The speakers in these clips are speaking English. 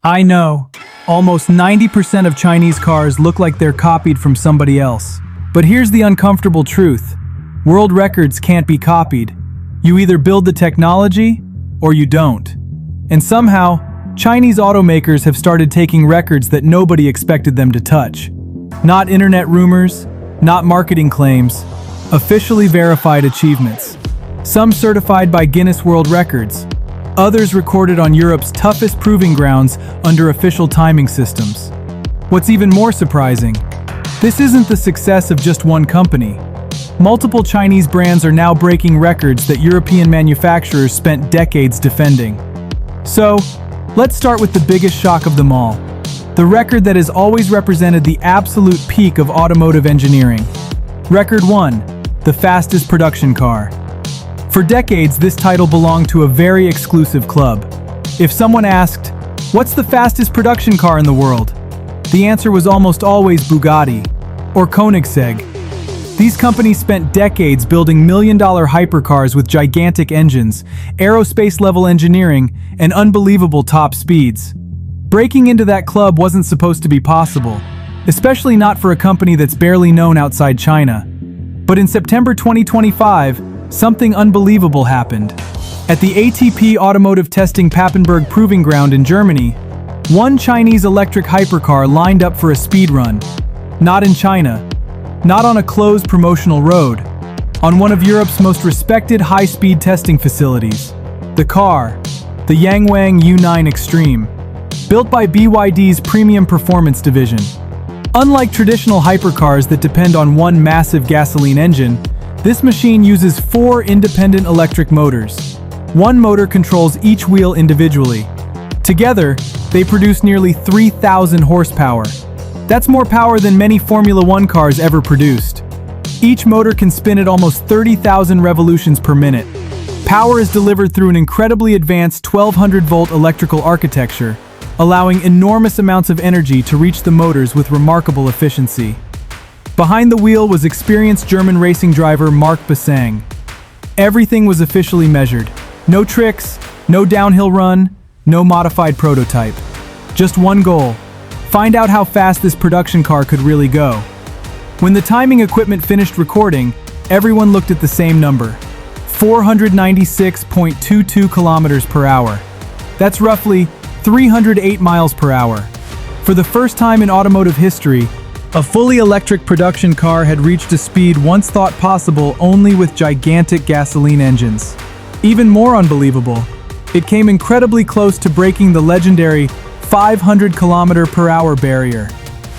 I know. Almost 90% of Chinese cars look like they're copied from somebody else. But here's the uncomfortable truth. World records can't be copied. You either build the technology, or you don't. And somehow, Chinese automakers have started taking records that nobody expected them to touch. Not internet rumors, not marketing claims, officially verified achievements. Some certified by Guinness World Records, others recorded on Europe's toughest proving grounds under official timing systems. What's even more surprising, this isn't the success of just one company. Multiple Chinese brands are now breaking records that European manufacturers spent decades defending. So, let's start with the biggest shock of them all. The record that has always represented the absolute peak of automotive engineering. Record 1, the fastest production car. For decades, this title belonged to a very exclusive club. If someone asked, "What's the fastest production car in the world?" the answer was almost always Bugatti or Koenigsegg. These companies spent decades building million-dollar hypercars with gigantic engines, aerospace-level engineering, and unbelievable top speeds. Breaking into that club wasn't supposed to be possible, especially not for a company that's barely known outside China. But in September 2025, something unbelievable happened. At the ATP Automotive Testing Papenburg Proving Ground in Germany, one Chinese electric hypercar lined up for a speed run. Not in China, not on a closed promotional road, on one of Europe's most respected high-speed testing facilities. The car, the Yangwang U9 Extreme, built by BYD's premium performance division. Unlike traditional hypercars that depend on one massive gasoline engine, this machine uses 4 independent electric motors. One motor controls each wheel individually. Together, they produce nearly 3,000 horsepower. That's more power than many Formula One cars ever produced. Each motor can spin at almost 30,000 revolutions per minute. Power is delivered through an incredibly advanced 1200-volt electrical architecture, allowing enormous amounts of energy to reach the motors with remarkable efficiency. Behind the wheel was experienced German racing driver Marc Bassang. Everything was officially measured. No tricks, no downhill run, no modified prototype. Just one goal: find out how fast this production car could really go. When the timing equipment finished recording, everyone looked at the same number: 496.22 kilometers per hour. That's roughly 308 miles per hour. For the first time in automotive history, a fully electric production car had reached a speed once thought possible only with gigantic gasoline engines. Even more unbelievable, it came incredibly close to breaking the legendary 500 km/h barrier.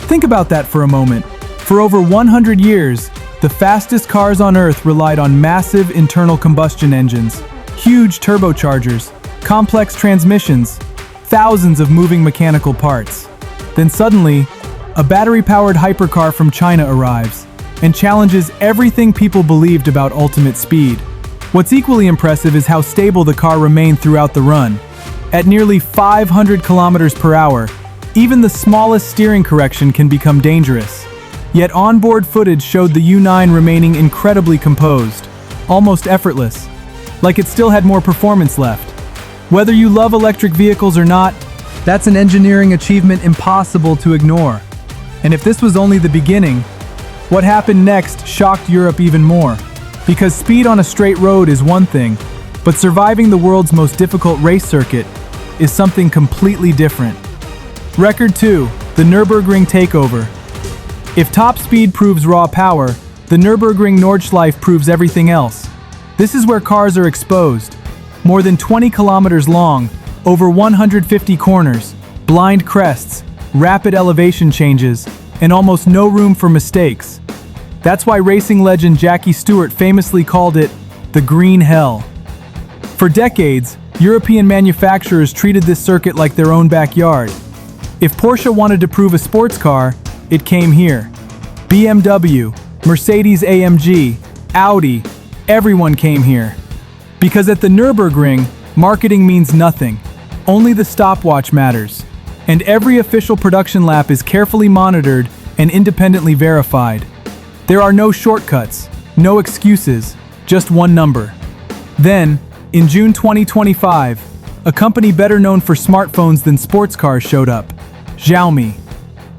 Think about that for a moment. For over 100 years, the fastest cars on Earth relied on massive internal combustion engines, huge turbochargers, complex transmissions, thousands of moving mechanical parts. Then suddenly, a battery-powered hypercar from China arrives and challenges everything people believed about ultimate speed. What's equally impressive is how stable the car remained throughout the run. At nearly 500 km/h, even the smallest steering correction can become dangerous. Yet onboard footage showed the U9 remaining incredibly composed, almost effortless, like it still had more performance left. Whether you love electric vehicles or not, that's an engineering achievement impossible to ignore. And if this was only the beginning, what happened next shocked Europe even more. Because speed on a straight road is one thing, but surviving the world's most difficult race circuit is something completely different. Record 2, the Nürburgring takeover. If top speed proves raw power, the Nürburgring Nordschleife proves everything else. This is where cars are exposed. More than 20 kilometers long, over 150 corners, blind crests, rapid elevation changes, and almost no room for mistakes. That's why racing legend Jackie Stewart famously called it the Green Hell. For decades, European manufacturers treated this circuit like their own backyard. If Porsche wanted to prove a sports car, it came here. BMW, Mercedes-AMG, Audi, everyone came here. Because at the Nürburgring, marketing means nothing. Only the stopwatch matters. And every official production lap is carefully monitored and independently verified. There are no shortcuts, no excuses, just one number. Then, in June 2025, a company better known for smartphones than sports cars showed up. Xiaomi.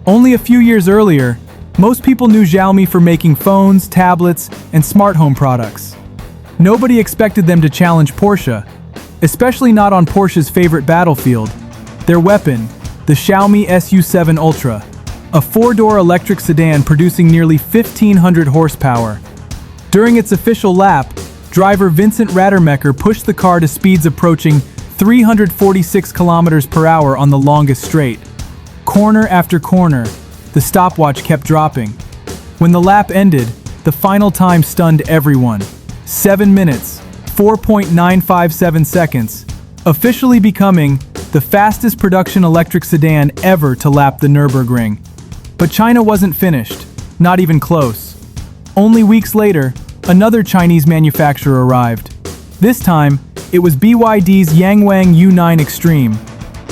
Only a few years earlier, most people knew Xiaomi for making phones, tablets, and smart home products. Nobody expected them to challenge Porsche, especially not on Porsche's favorite battlefield, their weapon, the Xiaomi SU7 Ultra, a four-door electric sedan producing nearly 1,500 horsepower. During its official lap, driver Vincent Rademacher pushed the car to speeds approaching 346 kilometers per hour on the longest straight. Corner after corner, the stopwatch kept dropping. When the lap ended, the final time stunned everyone. 7 minutes, 4.957 seconds, officially becoming the fastest production electric sedan ever to lap the Nürburgring. But China wasn't finished, not even close. Only weeks later, another Chinese manufacturer arrived. This time, it was BYD's Yangwang U9 Extreme,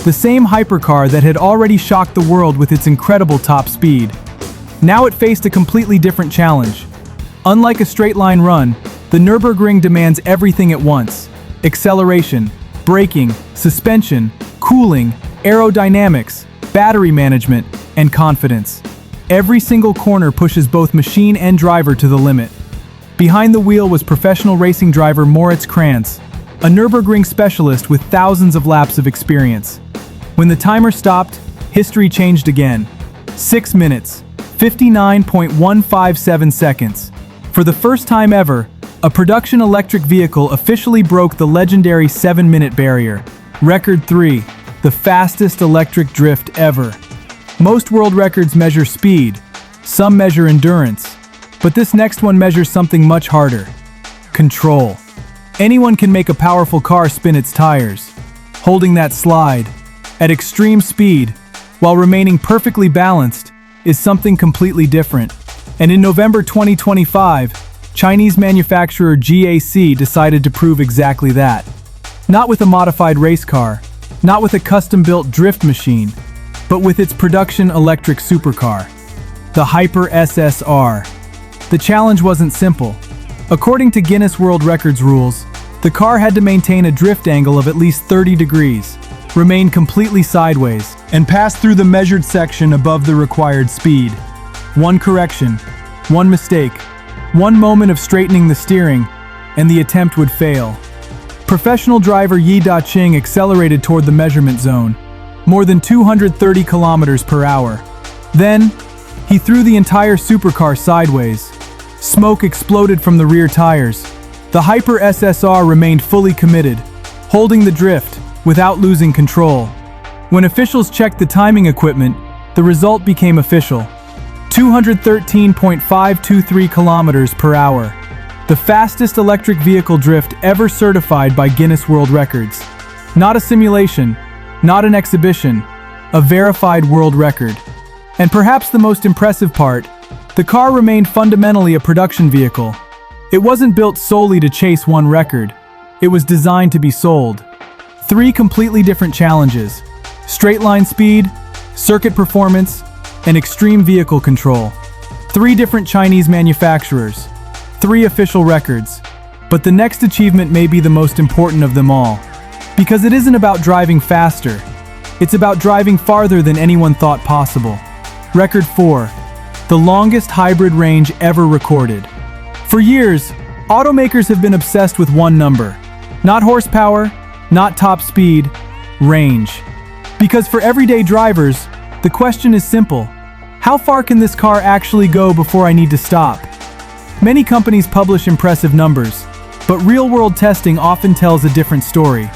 the same hypercar that had already shocked the world with its incredible top speed. Now it faced a completely different challenge. Unlike a straight-line run, the Nürburgring demands everything at once: acceleration, braking, suspension, cooling, aerodynamics, battery management, and confidence. Every single corner pushes both machine and driver to the limit. Behind the wheel was professional racing driver Moritz Krantz, a Nürburgring specialist with thousands of laps of experience. When the timer stopped, history changed again. 6 minutes, 59.157 seconds. For the first time ever, a production electric vehicle officially broke the legendary 7-minute barrier. Record 3, the fastest electric drift ever. Most world records measure speed, some measure endurance, but this next one measures something much harder: control. Anyone can make a powerful car spin its tires. Holding that slide at extreme speed while remaining perfectly balanced is something completely different. And in November 2025, Chinese manufacturer GAC decided to prove exactly that. Not with a modified race car, not with a custom-built drift machine, but with its production electric supercar, the Hyper SSR. The challenge wasn't simple. According to Guinness World Records rules, the car had to maintain a drift angle of at least 30 degrees, remain completely sideways, and pass through the measured section above the required speed. One correction, one mistake, one moment of straightening the steering, and the attempt would fail. Professional driver Yi Da-Ching accelerated toward the measurement zone, more than 230 kilometers per hour. Then, he threw the entire supercar sideways. Smoke exploded from the rear tires. The Hyper SSR remained fully committed, holding the drift without losing control. When officials checked the timing equipment, the result became official: 213.523 kilometers per hour. The fastest electric vehicle drift ever certified by Guinness World Records. Not a simulation, not an exhibition, a verified world record. And perhaps the most impressive part, the car remained fundamentally a production vehicle. It wasn't built solely to chase one record. It was designed to be sold. 3 completely different challenges: straight-line speed, circuit performance, and extreme vehicle control. 3 different Chinese manufacturers. 3 official records. But the next achievement may be the most important of them all. Because it isn't about driving faster. It's about driving farther than anyone thought possible. Record 4. The longest hybrid range ever recorded. For years, automakers have been obsessed with one number. Not horsepower, not top speed, range. Because for everyday drivers, the question is simple: how far can this car actually go before I need to stop? Many companies publish impressive numbers, but real-world testing often tells a different story.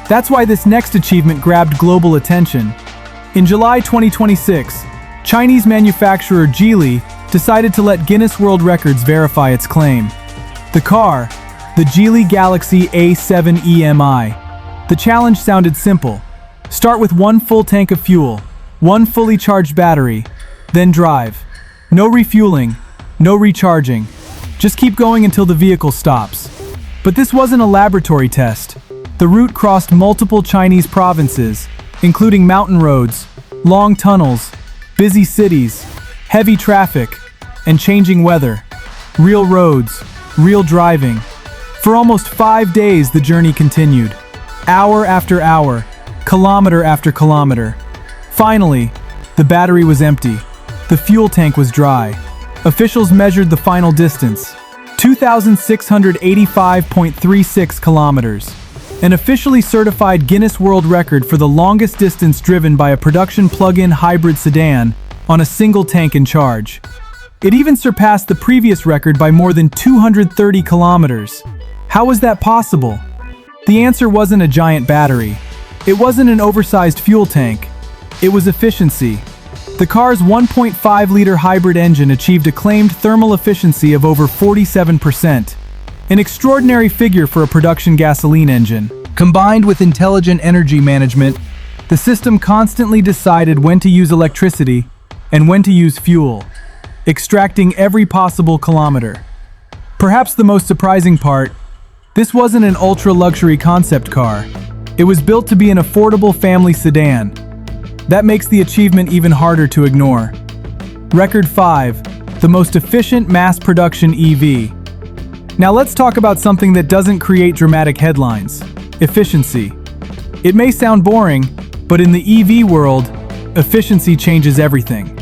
That's why this next achievement grabbed global attention. In July 2026, Chinese manufacturer Geely decided to let Guinness World Records verify its claim. The car, the Geely Galaxy A7 EMI. The challenge sounded simple. Start with 1 full tank of fuel, 1 fully charged battery, then drive. No refueling, no recharging. Just keep going until the vehicle stops. But this wasn't a laboratory test. The route crossed multiple Chinese provinces, including mountain roads, long tunnels, busy cities, heavy traffic, and changing weather. Real roads, real driving. For almost 5 days, the journey continued. Hour after hour, kilometer after kilometer. Finally, the battery was empty. The fuel tank was dry. Officials measured the final distance, 2,685.36 kilometers. An officially certified Guinness World Record for the longest distance driven by a production plug-in hybrid sedan on a single tank and charge. It even surpassed the previous record by more than 230 kilometers. How was that possible? The answer wasn't a giant battery. It wasn't an oversized fuel tank. It was efficiency. The car's 1.5-liter hybrid engine achieved a claimed thermal efficiency of over 47%. An extraordinary figure for a production gasoline engine. Combined with intelligent energy management, the system constantly decided when to use electricity and when to use fuel, extracting every possible kilometer. Perhaps the most surprising part, this wasn't an ultra-luxury concept car. It was built to be an affordable family sedan. That makes the achievement even harder to ignore. Record 5, the most efficient mass-production EV. Now let's talk about something that doesn't create dramatic headlines: efficiency. It may sound boring, but in the EV world, efficiency changes everything.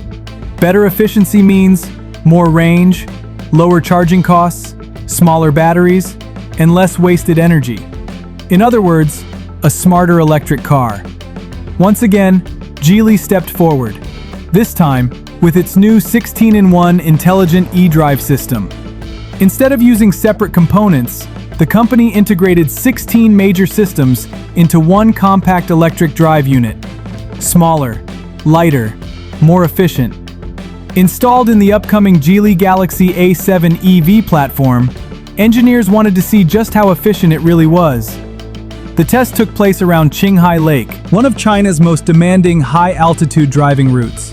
Better efficiency means more range, lower charging costs, smaller batteries, and less wasted energy. In other words, a smarter electric car. Once again, Geely stepped forward, this time with its new 16-in-1 intelligent e-drive system. Instead of using separate components, the company integrated 16 major systems into one compact electric drive unit. Smaller, lighter, more efficient. Installed in the upcoming Geely Galaxy A7 EV platform, engineers wanted to see just how efficient it really was. The test took place around Qinghai Lake, one of China's most demanding high-altitude driving routes.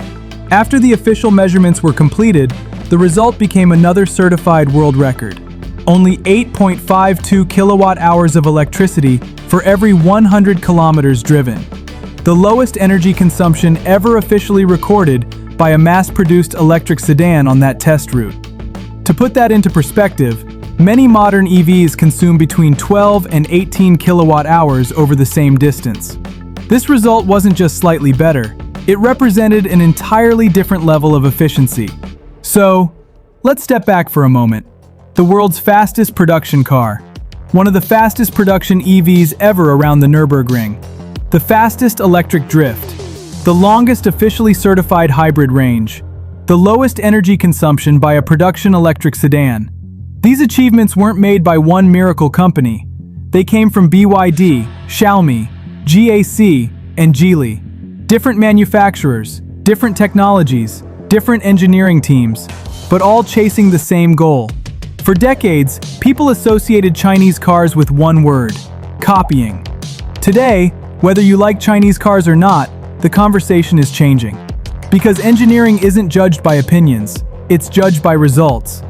After the official measurements were completed, the result became another certified world record. Only 8.52 kilowatt-hours of electricity for every 100 kilometers driven. The lowest energy consumption ever officially recorded by a mass-produced electric sedan on that test route. To put that into perspective, many modern EVs consume between 12 and 18 kilowatt-hours over the same distance. This result wasn't just slightly better, it represented an entirely different level of efficiency. So, let's step back for a moment. The world's fastest production car. One of the fastest production EVs ever around the Nürburgring. The fastest electric drift. The longest officially certified hybrid range. The lowest energy consumption by a production electric sedan. These achievements weren't made by one miracle company. They came from BYD, Xiaomi, GAC, and Geely. Different manufacturers, different technologies, different engineering teams, but all chasing the same goal. For decades, people associated Chinese cars with one word: copying. Today, whether you like Chinese cars or not, the conversation is changing. Because engineering isn't judged by opinions, it's judged by results.